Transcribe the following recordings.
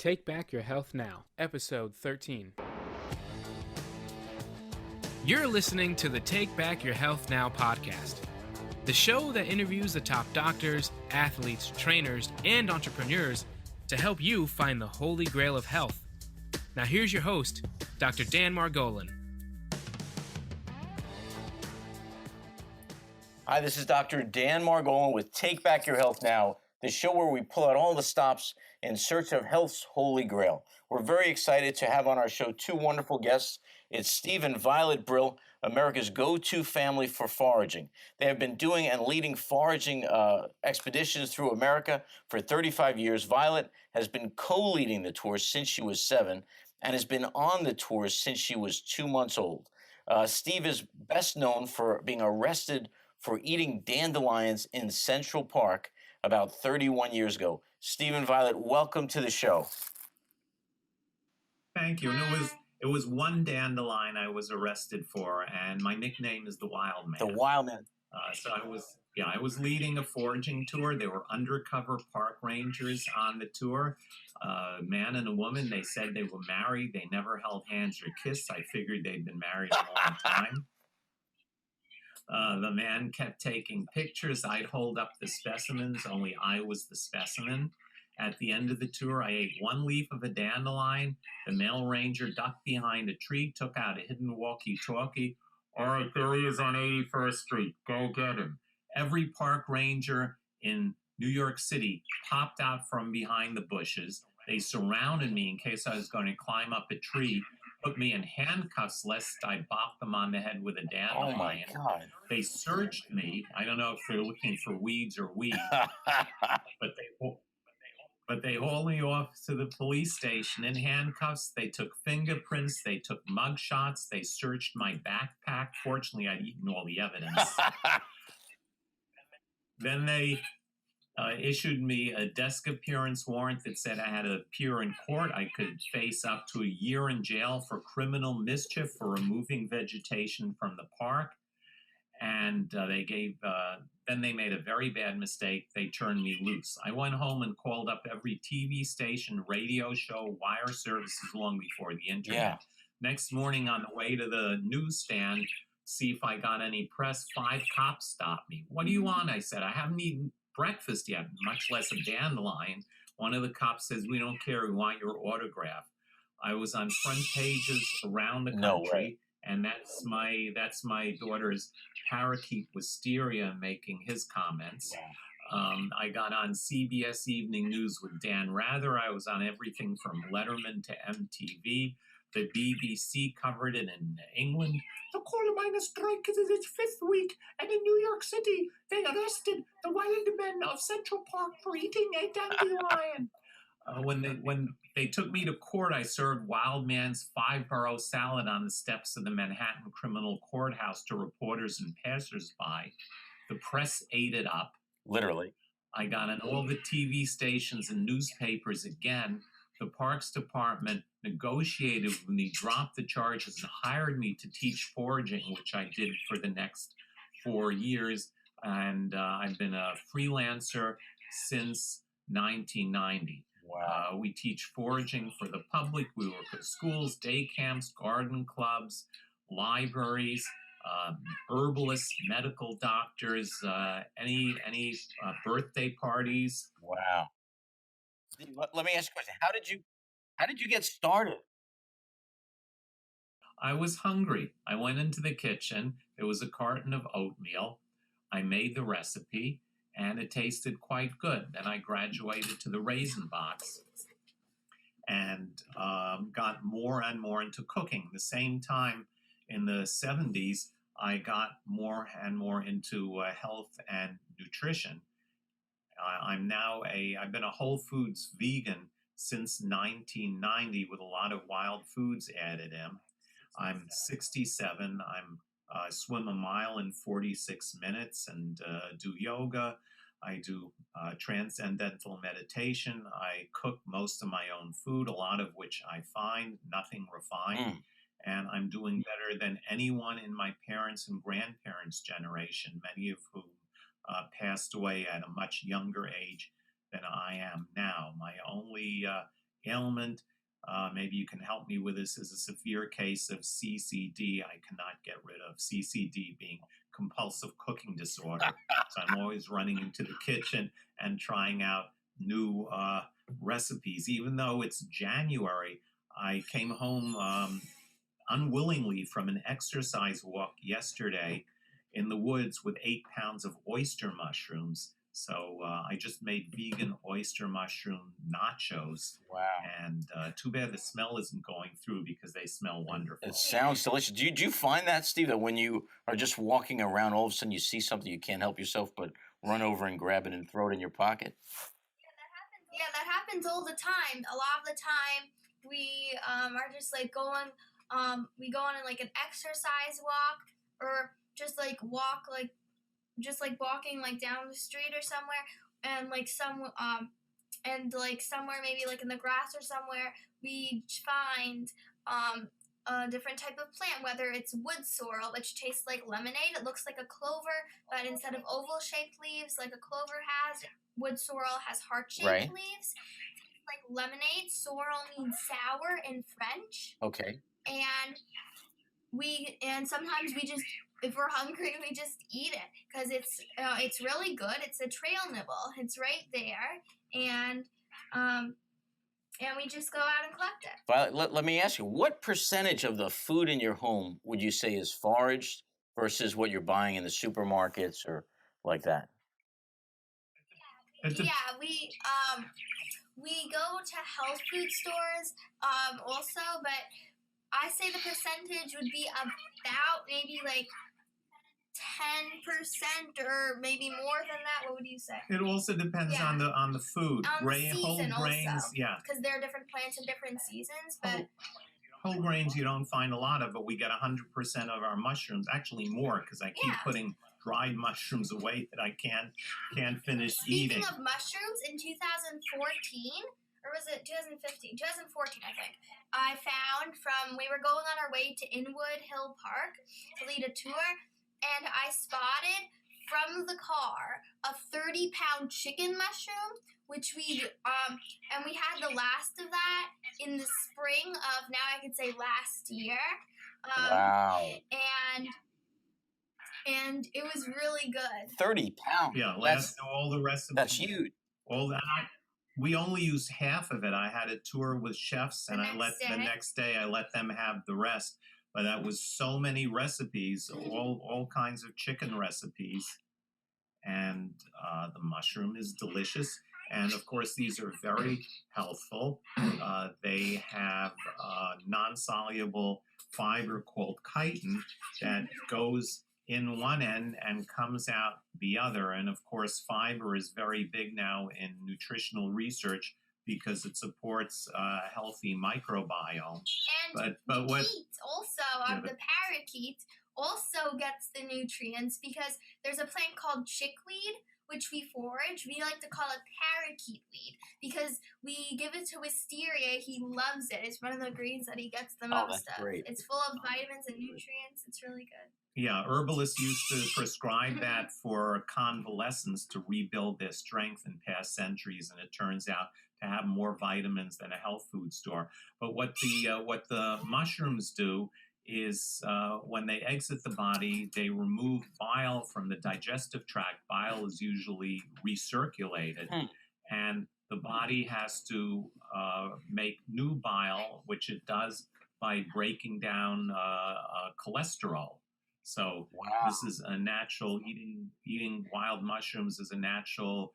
Take Back Your Health Now, Episode 13. You're listening to the Take Back Your Health Now podcast, the show that interviews the top doctors, athletes, trainers, and entrepreneurs to help you find the holy grail of health. Now here's your host, Dr. Dan Margolin. Hi, this is Dr. Dan Margolin with Take Back Your Health Now, the show where we pull out all the stops in search of health's holy grail. We're very excited to have on our show two wonderful guests. It's Steve and Violet Brill, America's go-to family for foraging. They have been doing and leading foraging expeditions through America for 35 years. Violet has been co-leading the tour since she was 7 and has been on the tour since she was 2 months old. Steve is best known for being arrested for eating dandelions in Central Park about 31 years ago. Steve and Violet, welcome to the show. Thank you. And it was one dandelion I was arrested for, and my nickname is the Wildman. The Wildman. So I was leading a foraging tour. There were undercover park rangers on the tour, a man and a woman. They said they were married. They never held hands or kissed. I figured they'd been married a long time. The man kept taking pictures. I'd hold up the specimens, only I was the specimen. At the end of the tour, I ate one leaf of a dandelion. The male ranger ducked behind a tree, took out a hidden walkie-talkie. All right, there he is on 81st Street. Go get him. Every park ranger in New York City popped out from behind the bushes. They surrounded me in case I was going to climb up a tree, put me in handcuffs lest I bop them on the head with a dandelion. Oh, my God. They searched me. I don't know if they're looking for weeds or weed, but they hauled me off to the police station in handcuffs. They took fingerprints. They took mug shots. They searched my backpack. Fortunately, I'd eaten all the evidence. Then they issued me a desk appearance warrant that said I had to appear in court. I could face up to a year in jail for criminal mischief for removing vegetation from the park. And then they made a very bad mistake. They turned me loose. I went home and called up every TV station, radio show, wire services long before the internet. Yeah. Next morning on the way to the newsstand, see if I got any press, 5 cops stopped me. What do you want? I said, I haven't eaten breakfast yet, much less a dandelion. One of the cops says, we don't care, we want your autograph. I was on front pages around the country. No way. And that's my daughter's parakeet Wisteria making his comments. I got on CBS Evening News with Dan Rather. I was on everything from Letterman to MTV. The BBC covered it in England. The coal miners' strike is in its 5th week, and in New York City, they arrested the Wildman of Central Park for eating a dandelion. When they took me to court, I served Wildman's 5-borough salad on the steps of the Manhattan Criminal Courthouse to reporters and passersby. The press ate it up. Literally. I got on all the TV stations and newspapers again. The Parks Department negotiated with me, dropped the charges, and hired me to teach foraging, which I did for the next 4 years. And I've been a freelancer since 1990. Wow. We teach foraging for the public. We work at schools, day camps, garden clubs, libraries, herbalists, medical doctors, any birthday parties. Wow. Let me ask you a question. How did you get started? I was hungry. I went into the kitchen. There was a carton of oatmeal. I made the recipe, and it tasted quite good. Then I graduated to the raisin box and got more and more into cooking. The same time in the 70s, I got more and more into health and nutrition. I've been a Whole Foods vegan since 1990 with a lot of wild foods added in. I'm 67. I swim a mile in 46 minutes and do yoga. I do transcendental meditation. I cook most of my own food, a lot of which I find nothing refined. And I'm doing better than anyone in my parents' and grandparents' generation, many of whom passed away at a much younger age than I am now. My only ailment. Maybe you can help me with this. Is a severe case of CCD. I cannot get rid of CCD being compulsive cooking disorder. So I'm always running into the kitchen and trying out new recipes. Even though it's January, I came home unwillingly from an exercise walk yesterday in the woods with 8 pounds of oyster mushrooms. So I just made vegan oyster mushroom nachos. Wow. And too bad the smell isn't going through because they smell wonderful. It sounds delicious. Do you find that, Steve, that when you are just walking around, all of a sudden you see something, you can't help yourself but run over and grab it and throw it in your pocket? Yeah, that happens all the time. A lot of the time, we are just like we go on like an exercise walk, or just like walk like just like walking like down the street or somewhere, and like somewhere maybe like in the grass or somewhere, we find a different type of plant, whether it's wood sorrel, which tastes like lemonade. It looks like a clover, but instead of oval shaped leaves like a clover has, wood sorrel has heart shaped leaves. Like lemonade, sorrel means sour in French. Okay. And sometimes we just, if we're hungry, we just eat it because it's really good. It's a trail nibble. It's right there, and we just go out and collect it. Violet, let me ask you, what percentage of the food in your home would you say is foraged versus what you're buying in the supermarkets or like that? Yeah, we go to health food stores also, but I say the percentage would be about maybe like 10% or maybe more than that. What would you say? It also depends on the food. On the season whole grains, also, yeah. Because there are different plants in different seasons, but whole grains you don't find a lot of, but we get 100% of our mushrooms, actually more, because I keep putting dried mushrooms away that I can't finish eating. Speaking of mushrooms, in 2014, or was it 2015? 2014, I think. We were going on our way to Inwood Hill Park to lead a tour, and I spotted from the car a 30-pound chicken mushroom, which we had the last of that in the spring of, now I could say, last year. Wow. And it was really good. 30 pounds. Yeah, all the rest of that's huge. All that. We only used half of it. I had a tour with chefs, and the next day I let them have the rest. But that was so many recipes, all kinds of chicken recipes, and the mushroom is delicious. And of course, these are very healthful. They have non-soluble fiber called chitin that goes in one end and comes out the other. And of course, fiber is very big now in nutritional research because it supports a healthy microbiome. And the parakeet also gets the nutrients because there's a plant called chickweed, which we forage. We like to call it parakeet weed because we give it to Wisteria. He loves it. It's one of the greens that he gets the most of. Great. It's full of vitamins and nutrients. It's really good. Yeah, herbalists used to prescribe that for convalescents to rebuild their strength in past centuries, and it turns out to have more vitamins than a health food store. But what the mushrooms do is when they exit the body, they remove bile from the digestive tract. Bile is usually recirculated, and the body has to make new bile, which it does by breaking down cholesterol. So this is a natural, eating wild mushrooms is a natural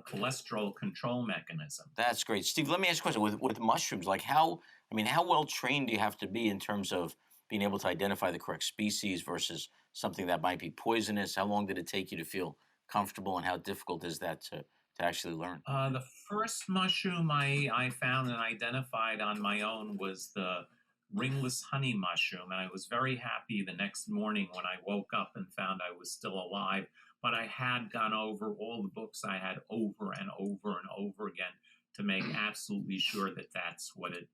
cholesterol control mechanism. That's great. Steve, let me ask you a question. With mushrooms, like how well trained do you have to be in terms of being able to identify the correct species versus something that might be poisonous? How long did it take you to feel comfortable, and how difficult is that to actually learn? The first mushroom I found and identified on my own was the ringless honey mushroom, and I was very happy the next morning when I woke up and found I was still alive. But I had gone over all the books I had over and over and over again to make absolutely sure that that's what it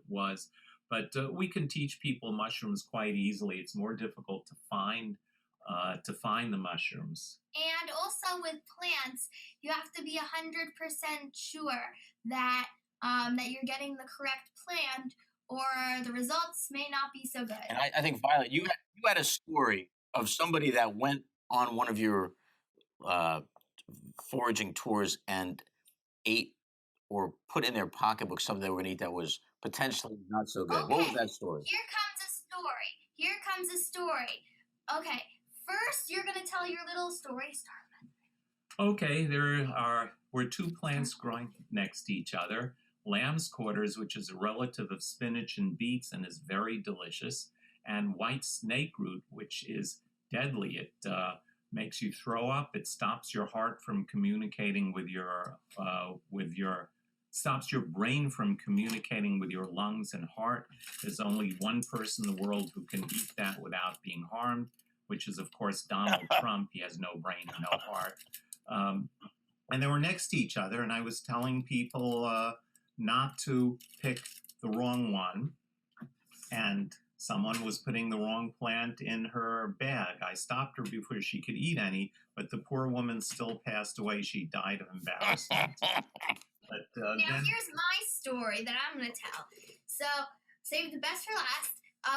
was. But we can teach people mushrooms quite easily. It's more difficult to find the mushrooms. And also with plants, you have to be 100% sure that that you're getting the correct plant, or the results may not be so good. And I think, Violet, you had a story of somebody that went on one of your uh, foraging tours and ate or put in their pocketbook something they were going to eat that was potentially not so good. What was Okay, that story? Here comes a story. Okay, first you're going to tell your little story. Okay, were two plants growing next to each other. Lamb's quarters, which is a relative of spinach and beets and is very delicious, and white snake root, which is deadly. It makes you throw up. It stops your heart from communicating with stops your brain from communicating with your lungs and heart. There's only one person in the world who can eat that without being harmed, which is, of course, Donald Trump. He has no brain and no heart. And they were next to each other, and I was telling people not to pick the wrong one, and someone was putting the wrong plant in her bag. I stopped her before she could eat any, but the poor woman still passed away. She died of embarrassment. But, now, here's my story that I'm going to tell. So, save the best for last.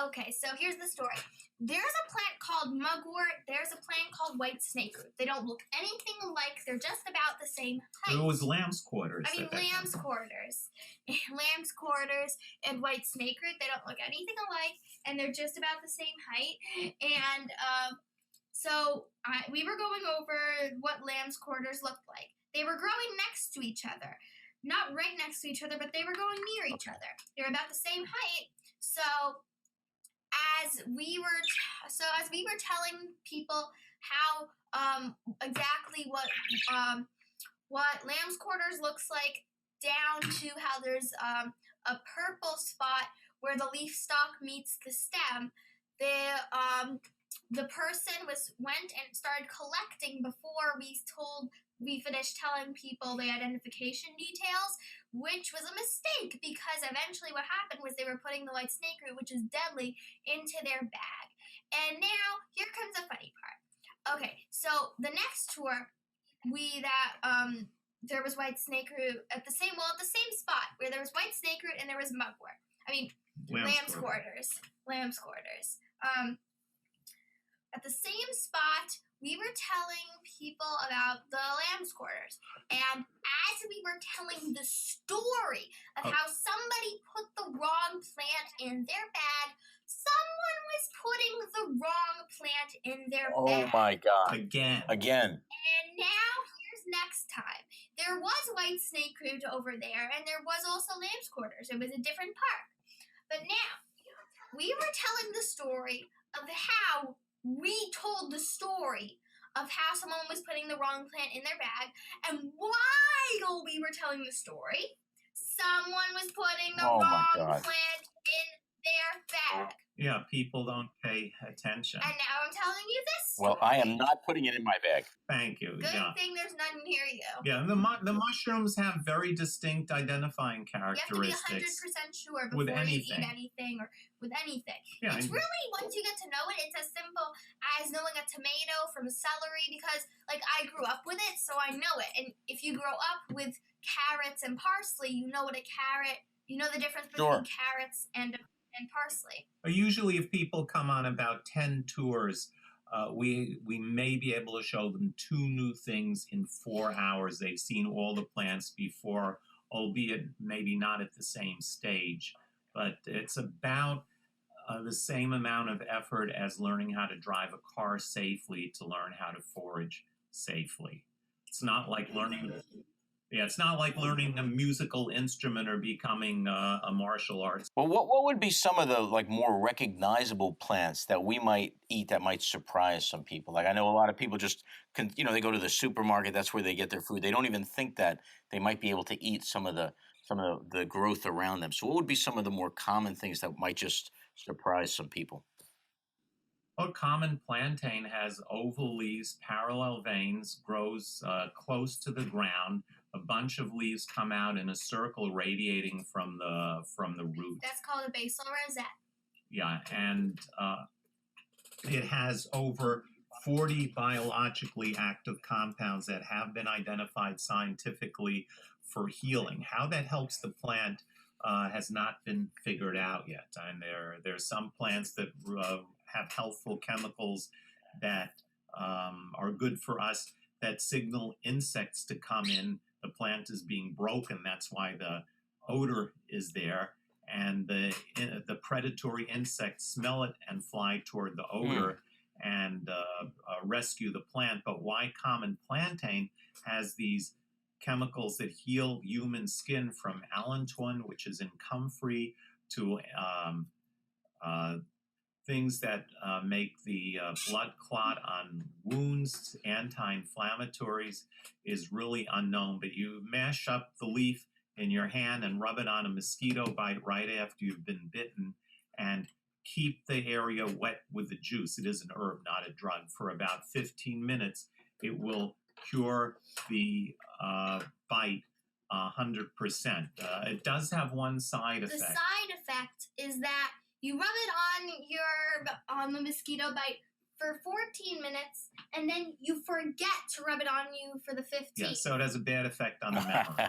Okay, so here's the story. There's a plant called mugwort. There's a plant called white snakeroot. They don't look anything alike. They're just about the same height. It was lamb's quarters. Lamb's quarters. Lamb's quarters and white snakeroot, they don't look anything alike, and they're just about the same height. And we were going over what lamb's quarters looked like. They were growing next to each other. Not right next to each other, but they were going near each other. They were about the same height. So as we were telling people how exactly what lamb's quarters looks like, down to how there's a purple spot where the leaf stalk meets the stem, the person went and started collecting before we finished telling people the identification details, which was a mistake, because eventually what happened was they were putting the white snakeroot, which is deadly, into their bag. And now, here comes the funny part. Okay, so the next tour, there was white snakeroot at the same spot where there was white snakeroot and there was mugwort. Lamb's quarters. Lamb's quarters. At the same spot, we were telling people about the lamb's quarters. And as we were telling the story of how somebody put the wrong plant in their bag, someone was putting the wrong plant in their bag. Oh my God. Again. And now, here's next time. There was white snakeroot over there, and there was also lamb's quarters. It was a different park. But now, we were telling the story of how we told the story of how someone was putting the wrong plant in their bag, and while we were telling the story, someone was putting the wrong plant in their bag. Yeah, people don't pay attention. And now I'm telling you this story. Well, I am not putting it in my bag. Thank you. Good thing there's none near you. Yeah, the mushrooms have very distinct identifying characteristics. You have to be 100% sure before you eat anything or with anything. Yeah, it's really, once you get to know it, it's as simple as knowing a tomato from a celery, because, I grew up with it, so I know it. And if you grow up with carrots and parsley, you know the difference between carrots and parsley. Usually, if people come on about 10 tours, we may be able to show them 2 new things in 4 hours. They've seen all the plants before, albeit maybe not at the same stage. But it's about the same amount of effort as learning how to drive a car safely to learn how to forage safely. It's not like learning a musical instrument or becoming a martial arts. Well, what would be some of the more recognizable plants that we might eat that might surprise some people? I know a lot of people just they go to the supermarket. That's where they get their food. They don't even think that they might be able to eat some of the growth around them. So what would be some of the more common things that might just surprise some people? A common plantain has oval leaves, parallel veins, grows close to the ground. A bunch of leaves come out in a circle radiating from the root. That's called a basal rosette. Yeah, and it has over 40 biologically active compounds that have been identified scientifically for healing. How that helps the plant has not been figured out yet. And there's some plants that have healthful chemicals that are good for us, that signal insects to come in. The plant is being broken. That's why the odor is there. And the predatory insects smell it and fly toward the odor and rescue the plant. But why common plantain has these chemicals that heal human skin, from allantoin, which is in comfrey, to things that make the blood clot on wounds, anti-inflammatories, is really unknown. But you mash up the leaf in your hand and rub it on a mosquito bite right after you've been bitten, and keep the area wet with the juice. It is an herb, not a drug. For about 15 minutes, it will cure the bite 100%. It does have one side effect. The side effect is that you rub it on the mosquito bite for 14 minutes, and then you forget to rub it on you for the 15th. Yeah, so it has a bad effect on the memory.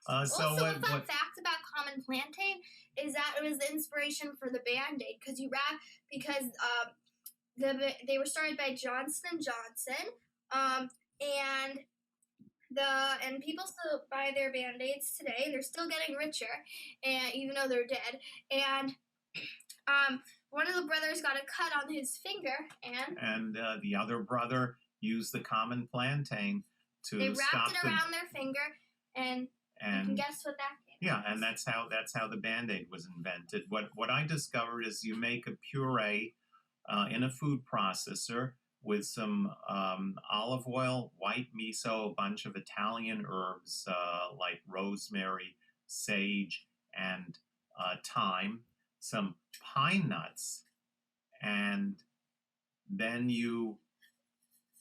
Also, a fun fact about common plantain is that it was the inspiration for the Band-Aid, because they were started by Johnson & Johnson, and people still buy their Band-Aids today. They're still getting richer, and even though they're dead. And one of the brothers got a cut on his finger, and the other brother used the common plantain to they wrapped it around their finger, and you can guess what that came. Yeah, and that's how the Band-Aid was invented. What I discovered is you make a puree in a food processor with some olive oil, white miso, a bunch of Italian herbs like rosemary, sage, and thyme, some pine nuts, and then you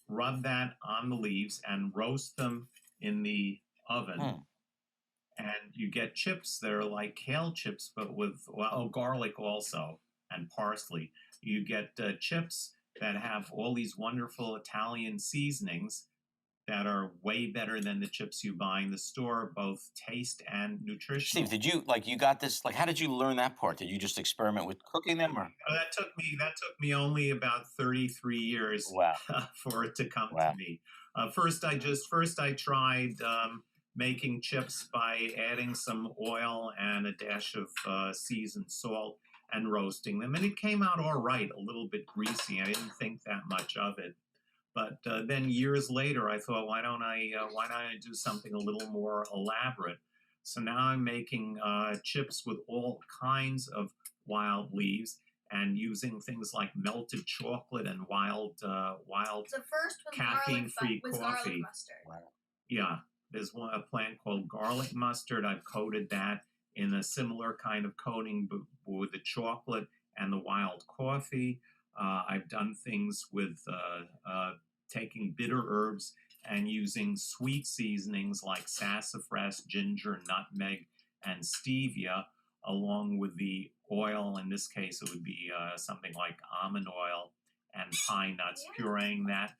rub that on the leaves and roast them in the oven. And you get chips that are like kale chips, but with garlic also, and parsley. You get chips that have all these wonderful Italian seasonings that are way better than the chips you buy in the store, both taste and nutritional. Steve, did you got this? Like, how did you learn that part? Did you just experiment with cooking them, or? That took me only about 33 years for it to come to me. First, I tried making chips by adding some oil and a dash of seasoned salt and roasting them, and it came out all right, a little bit greasy. I didn't think that much of it. But then years later, I thought, why don't I do something a little more elaborate? So now I'm making chips with all kinds of wild leaves and using things like melted chocolate and wild The first one, caffeine-free was coffee. garlic mustard. Wow. Yeah, there's a plant called garlic mustard. I've coated that in a similar kind of coating with the chocolate and the wild coffee. I've done things with taking bitter herbs and using sweet seasonings like sassafras, ginger, nutmeg, and stevia, along with the oil. In this case, it would be something like almond oil and pine nuts, pureeing that,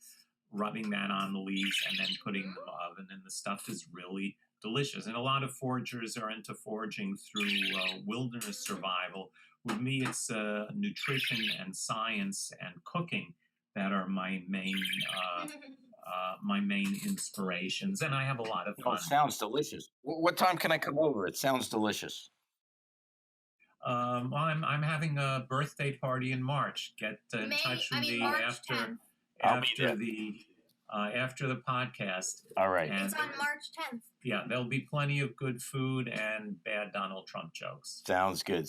rubbing that on the leaves, and then putting them in the oven. And the stuff is really delicious. And a lot of foragers are into foraging through wilderness survival. With me, it's nutrition and science and cooking that are my main inspirations, and I have a lot of fun. Oh, sounds delicious. What time can I come over? It sounds delicious. Well, I'm having a birthday party in March. Get in touch with me after the podcast. All right. It's on March 10th. Yeah, there'll be plenty of good food and bad Donald Trump jokes. Sounds good.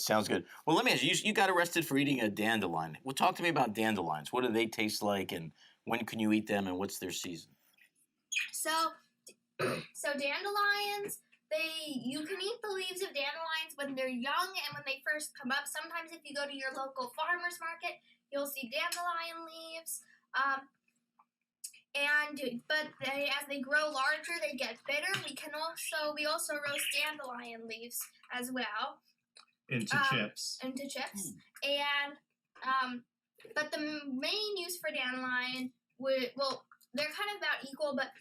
Well, let me ask you, you got arrested for eating a dandelion. Well, talk to me about dandelions. What do they taste like, and when can you eat them, and what's their season? So dandelions, you can eat the leaves of dandelions when they're young and when they first come up. Sometimes if you go to your local farmer's market, you'll see dandelion leaves. But as they grow larger, they get bitter. We also roast dandelion leaves as well into chips. And but the main use for dandelion they're kind of about equal, but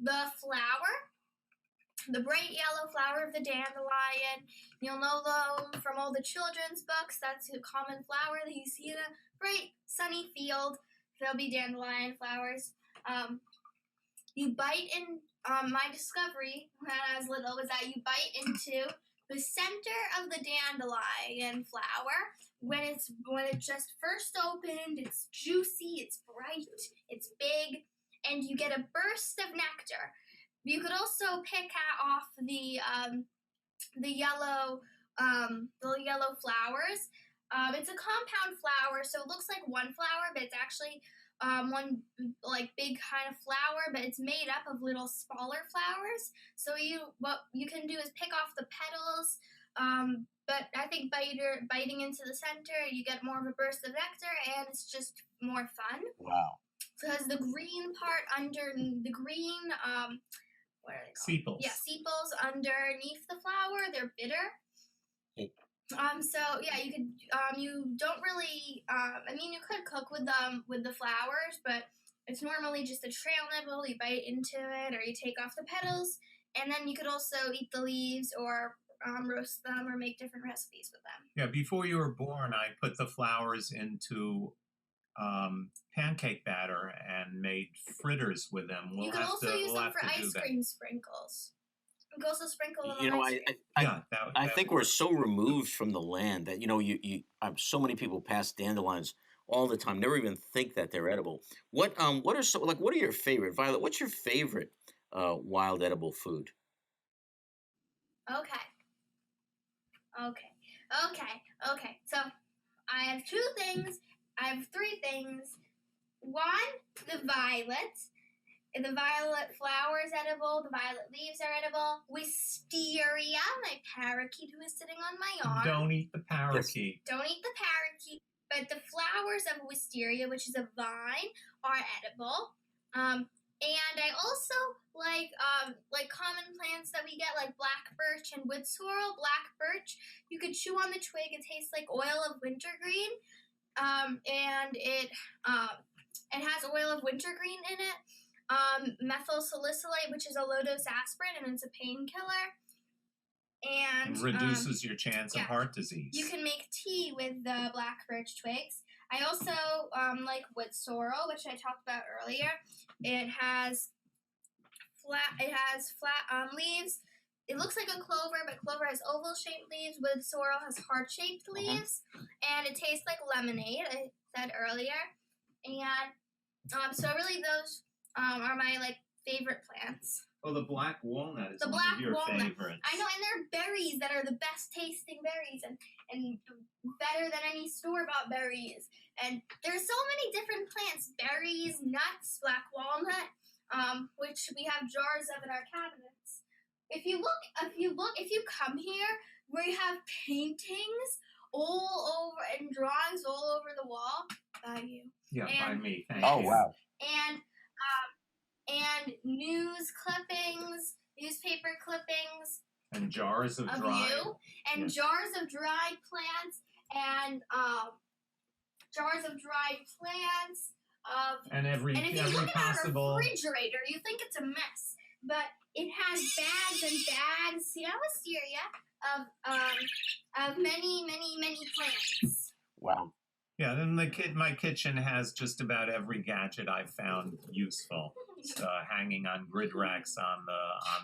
the flower the bright yellow flower of the dandelion. You'll know them from all the children's books. That's a common flower that you see in a bright sunny field. There'll be dandelion flowers. You bite in. My discovery when I was little was that you bite into the center of the dandelion flower when it just first opened. It's juicy, it's bright, it's big, and you get a burst of nectar. You could also pick off the yellow flowers. It's a compound flower, so it looks like one flower, but it's actually one like big kind of flower, but it's made up of little smaller flowers. So what you can do is pick off the petals, but I think biting into the center, you get more of a burst of nectar, and it's just more fun. Wow. Because the green part under the green, what are they called? Sepals. Yeah, sepals underneath the flower, they're bitter. So yeah, you could, you don't really, you could cook with the flowers, but it's normally just a trail nibble. You bite into it, or you take off the petals, and then you could also eat the leaves, or roast them, or make different recipes with them. Yeah, before you were born, I put the flowers into pancake batter and made fritters with them. You could also use them for ice cream sprinkles. You can also sprinkle them on ice cream. I think we're so removed from the land that you so many people pass dandelions all the time, never even think that they're edible. What are your favorite, Violet? What's your favorite wild edible food? Okay. So I have three things. One, the violet. The violet flower is edible. The violet leaves are edible. Wisteria, my parakeet who is sitting on my arm. Don't eat the parakeet. Don't eat the parakeet. But the flowers of wisteria, which is a vine, are edible. And I also like common plants that we get, like black birch and wood sorrel. Black birch, you could chew on the twig. It tastes like oil of wintergreen. And it has oil of wintergreen in it. Methyl salicylate, which is a low-dose aspirin, and it's a painkiller. And reduces your chance of heart disease. You can make tea with the black birch twigs. I also like wood sorrel, which I talked about earlier. It has flat leaves. It looks like a clover, but clover has oval-shaped leaves. Wood sorrel has heart-shaped leaves, and it tastes like lemonade. I said earlier, and so really those are my favorite plants. Oh, the black walnut is one of your favorites. I know, and they're berries that are the best tasting berries, and better than any store-bought berries. And there's so many different plants: berries, nuts, black walnut, which we have jars of in our cabinets. If you come here, we have paintings all over and drawings all over the wall by you. Yeah, by me. Thank you. Oh, wow. And newspaper clippings, and jars of dried you, and jars of dried plants, and jars of dried plants. And if you look possible at our refrigerator, you think it's a mess, but it has bags and bags. See, of many plants. Wow. Yeah, then my kitchen has just about every gadget I've found useful, hanging on grid racks on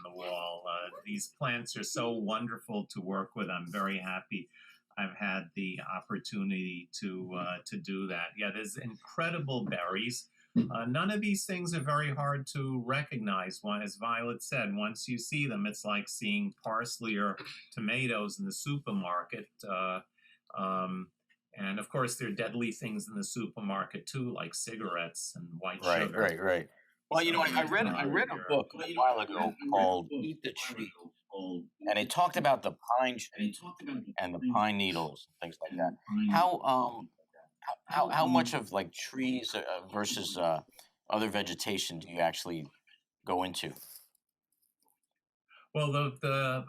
the wall. These plants are so wonderful to work with. I'm very happy I've had the opportunity to do that. Yeah, there's incredible berries. None of these things are very hard to recognize. As Violet said, once you see them, it's like seeing parsley or tomatoes in the supermarket. And of course, there are deadly things in the supermarket too, like cigarettes and white sugar. Right. Well, I read a book a while ago called "Eat the Tree," and it talked about the pine tree and the pine needles, things like that. How much of trees versus other vegetation do you actually go into? Well, the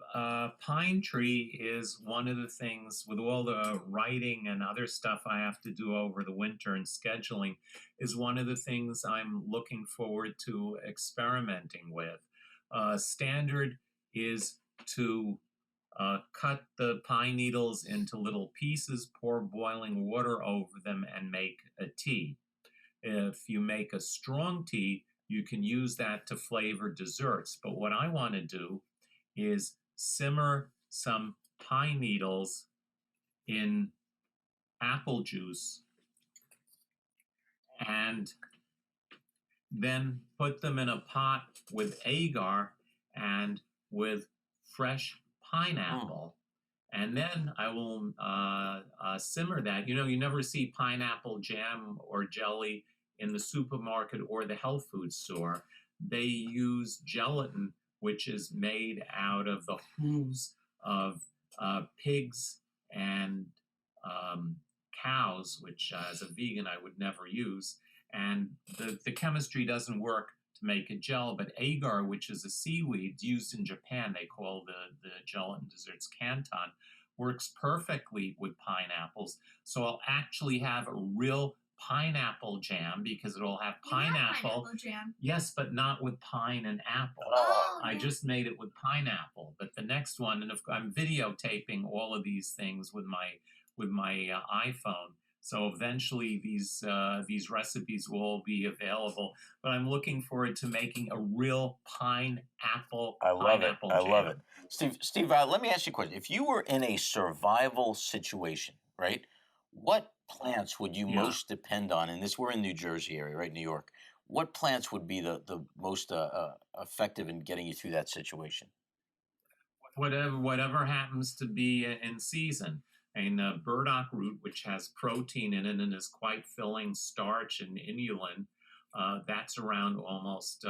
pine tree is one of the things, with all the writing and other stuff I have to do over the winter and scheduling, is one of the things I'm looking forward to experimenting with. Standard is to cut the pine needles into little pieces, pour boiling water over them, and make a tea. If you make a strong tea, you can use that to flavor desserts. But what I want to do is simmer some pine needles in apple juice and then put them in a pot with agar and with fresh pineapple. And then I will simmer that. You know, you never see pineapple jam or jelly in the supermarket or the health food store. They use gelatin, which is made out of the hooves of pigs and cows, which as a vegan I would never use. And the chemistry doesn't work to make a gel, but agar, which is a seaweed used in Japan, they call the gelatin desserts canton, works perfectly with pineapples. So I'll actually have a real pineapple jam because it'll have pineapple jam. Yes, but not with pine and apple. Oh, I just made it with pineapple. But the next one, and I'm videotaping all of these things with my iPhone. So eventually these recipes will all be available. But I'm looking forward to making a real pineapple I love it. jam. I love it. Steve, let me ask you a question. If you were in a survival situation, right, what plants would you most depend on? And we're in New Jersey area, right, New York. What plants would be the most effective in getting you through that situation? Whatever happens to be in season. And burdock root, which has protein in it and is quite filling, starch and inulin, that's around almost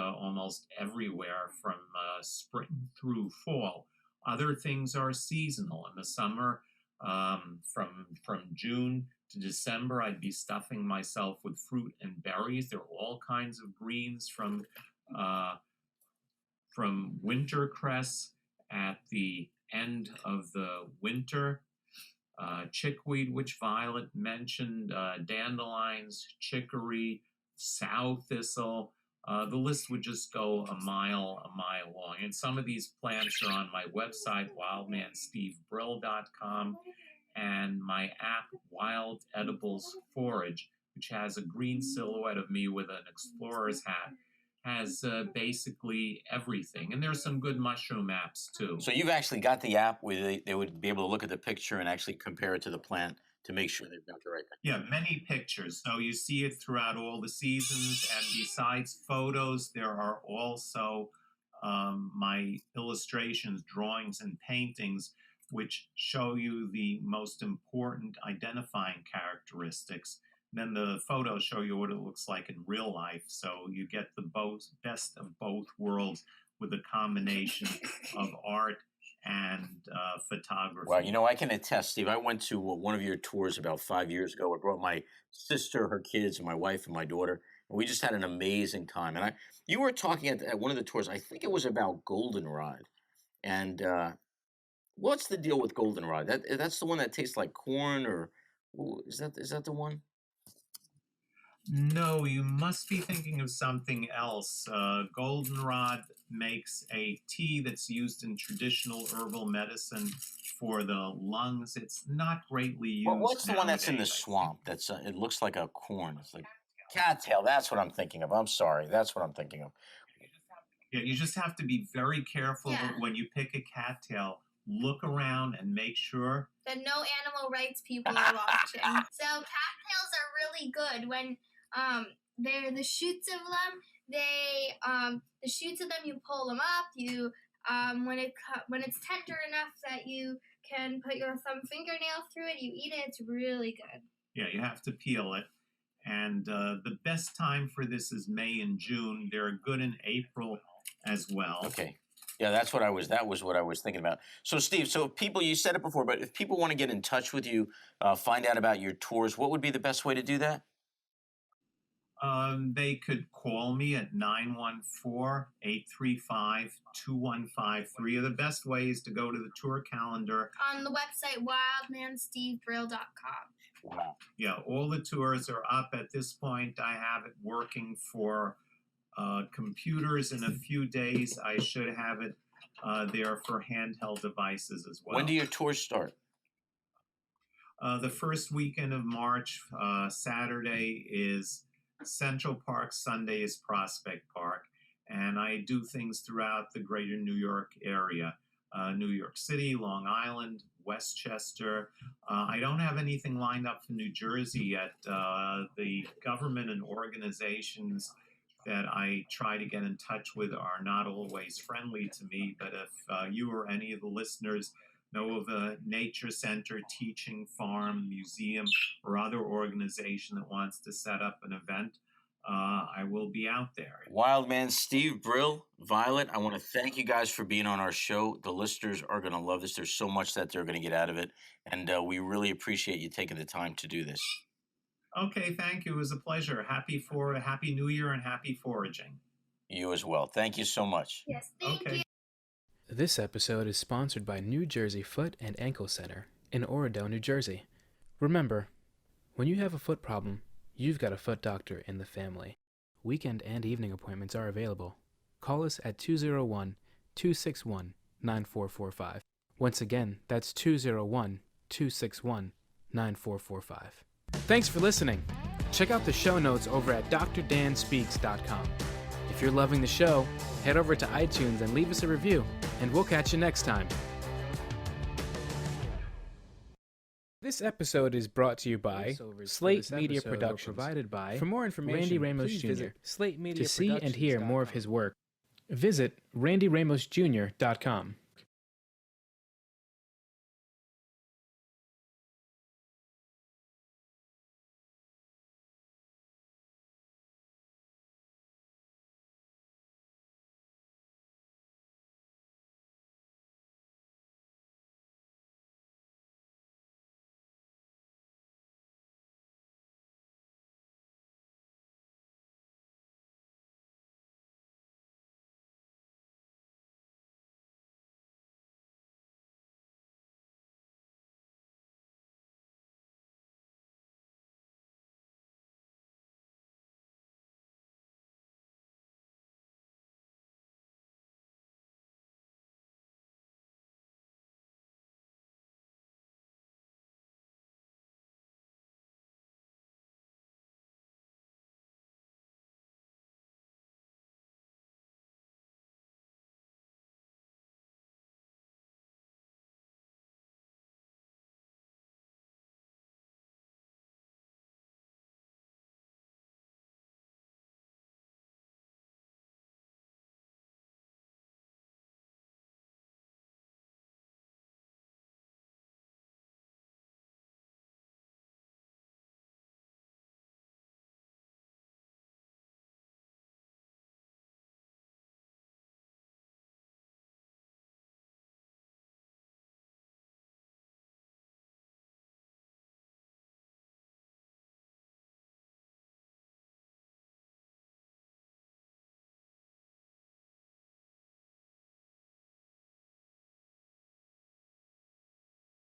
everywhere from spring through fall. Other things are seasonal. In the summer, from June to December, I'd be stuffing myself with fruit and berries. There are all kinds of greens from wintercress at the end of the winter. Chickweed, which Violet mentioned, dandelions, chicory, sow thistle. The list would just go a mile long. And some of these plants are on my website, wildmanstevebrill.com, and my app, Wild Edibles Forage, which has a green silhouette of me with an explorer's hat, has basically everything. And there's some good mushroom apps too. So you've actually got the app where they would be able to look at the picture and actually compare it to the plant to make sure they've got the right thing. Yeah, many pictures. So you see it throughout all the seasons. And besides photos, there are also my illustrations, drawings, and paintings, which show you the most important identifying characteristics. Then the photos show you what it looks like in real life. So you get the best of both worlds with a combination of art and photography. Well, you know, I can attest, Steve. I went to one of your tours about 5 years ago. I brought my sister, her kids, and my wife and my daughter, and we just had an amazing time. And you were talking at one of the tours. I think it was about goldenrod. And what's the deal with goldenrod? That's the one that tastes like corn, or is that the one? No, you must be thinking of something else. Goldenrod makes a tea that's used in traditional herbal medicine for the lungs. It's not greatly used. Well, what's the one that's in the nowadays. swamp? That's it looks like a corn. It's like cattail. That's what I'm thinking of. I'm sorry. That's what I'm thinking of. Yeah, you just have to be very careful Yeah. when you pick a cattail. Look around and make sure that no animal rights people are watching. So cattails are really good when they're the shoots of them. The shoots of them, you pull them up. You when it's tender enough that you can put your thumb fingernail through it, you eat it. It's really good. Yeah, you have to peel it. And the best time for this is May and June. They're good in April as well. Okay. Yeah, that was what I was thinking about. So Steve, you said it before, but if people want to get in touch with you, find out about your tours, what would be the best way to do that? They could call me at 914-835-2153. The best way is to go to the tour calendar. On the website, wildmanstevebrill.com. Wow. Yeah, all the tours are up at this point. I have it working for computers. In a few days, I should have it They are for handheld devices as well. When do your tours start? The first weekend of March, Saturday is Central Park, Sunday is Prospect Park, and I do things throughout the greater New York area, New York City, Long Island, Westchester. I don't have anything lined up for New Jersey yet. The government and organizations that I try to get in touch with are not always friendly to me, but if you or any of the listeners know of a nature center, teaching farm, museum, or other organization that wants to set up an event, I will be out there. Wildman, Steve, Brill, Violet, I want to thank you guys for being on our show. The listeners are going to love this. There's so much that they're going to get out of it, and we really appreciate you taking the time to do this. Okay, thank you. It was a pleasure. Happy New Year and happy foraging. You as well. Thank you so much. Yes, thank Okay. you. This episode is sponsored by New Jersey Foot and Ankle Center in Oradell, New Jersey. Remember, when you have a foot problem, you've got a foot doctor in the family. Weekend and evening appointments are available. Call us at 201-261-9445. Once again, that's 201-261-9445. Thanks for listening. Check out the show notes over at drdanspeaks.com. If you're loving the show, head over to iTunes and leave us a review, and we'll catch you next time. This episode is brought to you by Slate Media Productions. Provided by, for more information, Randy Ramos Jr. Visit Slate Media to see and hear more of his work, visit randyramosjr.com.